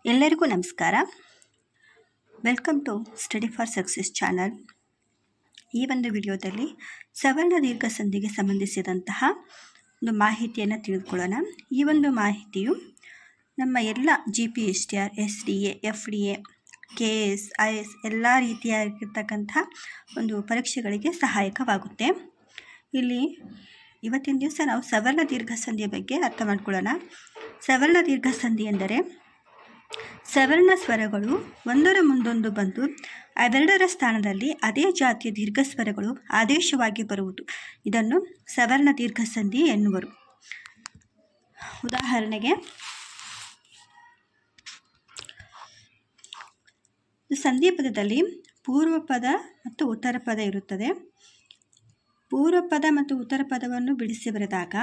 ಎಲ್ಲರಿಗೂ ನಮಸ್ಕಾರ. Welcome to Study for Success channel. ಈ ಒಂದು ವಿಡಿಯೋದಲ್ಲಿ ಸವರ್ಣ ದೀರ್ಘ ಸಂಧಿಗೆ ಸಂಬಂಧಿಸಿದಂತಹ ಒಂದು ಮಾಹಿತಿಯನ್ನು ತಿಳಿದುಕೊಳ್ಳೋಣ. ಈ ಒಂದು ಮಾಹಿತಿಯು ನಮ್ಮ ಎಲ್ಲ GPSTR, SDA, FDA, KS, IS ಎಲ್ಲ ರೀತಿಯಾಗಿರ್ತಕ್ಕಂಥ ಒಂದು ಪರೀಕ್ಷೆಗಳಿಗೆ ಸಹಾಯಕವಾಗುತ್ತೆ. ಇಲ್ಲಿ ಇವತ್ತಿನ ದಿವಸ ನಾವು ಸವರ್ಣ ದೀರ್ಘ ಸಂಧಿಯ ಬಗ್ಗೆ ಅರ್ಥ ಮಾಡ್ಕೊಳ್ಳೋಣ. ಸವರ್ಣ ದೀರ್ಘ ಸಂಧಿ ಎಂದರೆ ಸವರ್ಣ ಸ್ವರಗಳು ಒಂದರ ಮುಂದೊಂದು ಬಂದು ಅವೆರಡರ ಸ್ಥಾನದಲ್ಲಿ ಅದೇ ಜಾತಿಯ ದೀರ್ಘ ಸ್ವರಗಳು ಆದೇಶವಾಗಿ ಬರುವುದು. ಇದನ್ನು ಸವರ್ಣ ದೀರ್ಘ ಸಂಧಿ ಎನ್ನುವರು. ಉದಾಹರಣೆಗೆ ಸಂಧಿ ಪದದಲ್ಲಿ ಪೂರ್ವ ಪದ ಮತ್ತು ಉತ್ತರ ಪದ ಇರುತ್ತದೆ. ಪೂರ್ವ ಪದ ಮತ್ತು ಉತ್ತರ ಪದವನ್ನು ಬಿಡಿಸಿ ಬರೆದಾಗ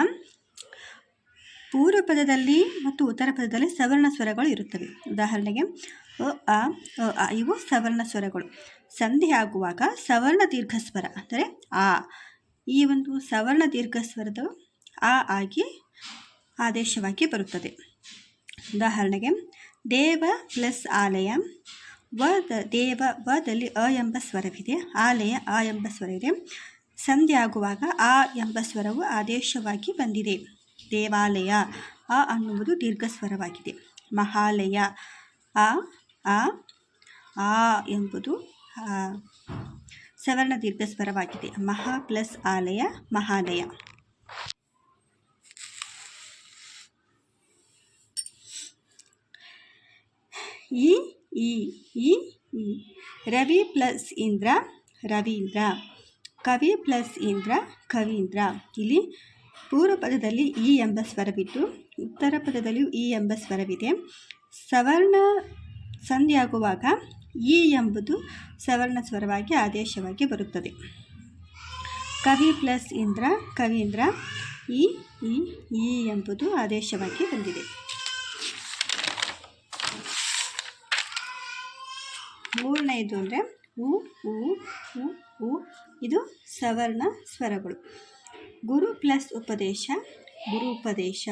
ಪೂರ್ವ ಪದದಲ್ಲಿ ಮತ್ತು ಉತ್ತರ ಪದದಲ್ಲಿ ಸವರ್ಣ ಸ್ವರಗಳು ಇರುತ್ತವೆ. ಉದಾಹರಣೆಗೆ ಅ, ಅ ಇವು ಸವರ್ಣ ಸ್ವರಗಳು. ಸಂಧಿ ಆಗುವಾಗ ಸವರ್ಣ ದೀರ್ಘ ಸ್ವರ ಅಂದರೆ ಆ, ಈ ಒಂದು ಸವರ್ಣ ದೀರ್ಘ ಸ್ವರದ ಆ ಆಗಿ ಆದೇಶವಾಗಿ ಬರುತ್ತದೆ. ಉದಾಹರಣೆಗೆ ದೇವ ಪ್ಲಸ್ ಆಲಯ. ದೇವ ವದಲ್ಲಿ ಅ ಎಂಬ ಸ್ವರವಿದೆ, ಆಲಯ ಆ ಎಂಬ ಸ್ವರವಿದೆ. ಸಂಧಿ ಆಗುವಾಗ ಆ ಎಂಬ ಸ್ವರವು ಆದೇಶವಾಗಿ ಬಂದಿದೆ. ದೇವಾಲಯ ಆ ಅನ್ನುವುದು ದೀರ್ಘ ಸ್ವರವಾಗಿದೆ. ಮಹಾಲಯ ಆ ಎಂಬುದು ಸವರ್ಣ ದೀರ್ಘ ಸ್ವರವಾಗಿದೆ. ಮಹಾ ಪ್ಲಸ್ ಆಲಯ ಮಹಾಲಯ. ಈ ರವಿ ಪ್ಲಸ್ ಇಂದ್ರ ರವೀಂದ್ರ. ಕವಿ ಪ್ಲಸ್ ಇಂದ್ರ ಕವೀಂದ್ರ. ಇಲ್ಲಿ ಪೂರ್ವ ಪದದಲ್ಲಿ ಈ ಎಂಬ ಸ್ವರವಿದ್ದು ಉತ್ತರ ಪದದಲ್ಲಿಯೂ ಈ ಎಂಬ ಸ್ವರವಿದೆ. ಸವರ್ಣ ಸಂಧಿಯಾಗುವಾಗ ಈ ಎಂಬುದು ಸವರ್ಣ ಸ್ವರವಾಗಿ ಆದೇಶವಾಗಿ ಬರುತ್ತದೆ. ಕವಿ ಪ್ಲಸ್ ಇಂದ್ರ ಕವೀಂದ್ರ. ಈ ಎಂಬುದು ಆದೇಶವಾಗಿ ಬಂದಿದೆ. ಮೂರನೆಯದು ಅಂದರೆ ಉ ಇದು ಸವರ್ಣ ಸ್ವರಗಳು. ಗುರು ಪ್ಲಸ್ ಉಪದೇಶ ಗುರುಪದೇಶ.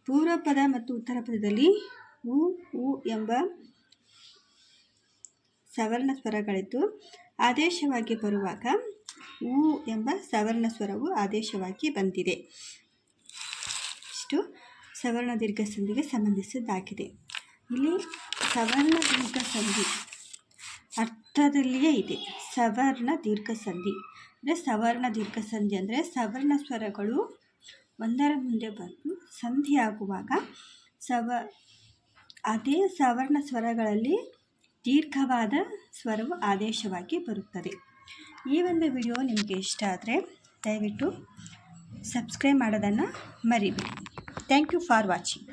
ಪೂರ್ವ ಪದ ಮತ್ತು ಉತ್ತರ ಪದದಲ್ಲಿ ಉ ಎಂಬ ಸವರ್ಣ ಸ್ವರಗಳಿದ್ದು ಆದೇಶವಾಗಿ ಬರುವಾಗ ಉ ಎಂಬ ಸವರ್ಣ ಸ್ವರವು ಆದೇಶವಾಗಿ ಬಂದಿದೆ. ಇಷ್ಟು ಸವರ್ಣ ದೀರ್ಘ ಸಂಧಿಗೆ ಸಂಬಂಧಿಸಿದ್ದಾಗಿದೆ. ಇಲ್ಲಿ ಸವರ್ಣ ದೀರ್ಘ ಸಂಧಿ ಅರ್ಥದಲ್ಲಿಯೇ ಇದೆ. ಸವರ್ಣ ದೀರ್ಘ ಸಂಧಿ ಅಂದರೆ ಸವರ್ಣ ದೀರ್ಘ ಸಂಧಿ ಅಂದರೆ ಸವರ್ಣ ಸ್ವರಗಳು ಒಂದರ ಮುಂದೆ ಬಂದು ಸಂಧಿಯಾಗುವಾಗ ಅದೇ ಸವರ್ಣ ಸ್ವರಗಳಲ್ಲಿ ದೀರ್ಘವಾದ ಸ್ವರವು ಆದೇಶವಾಗಿ ಬರುತ್ತದೆ. ಈ ಒಂದು ವಿಡಿಯೋ ನಿಮಗೆ ಇಷ್ಟ ಆದರೆ ದಯವಿಟ್ಟು ಸಬ್ಸ್ಕ್ರೈಬ್ ಮಾಡೋದನ್ನು ಮರಿಬೇಡಿ. Thank you for watching.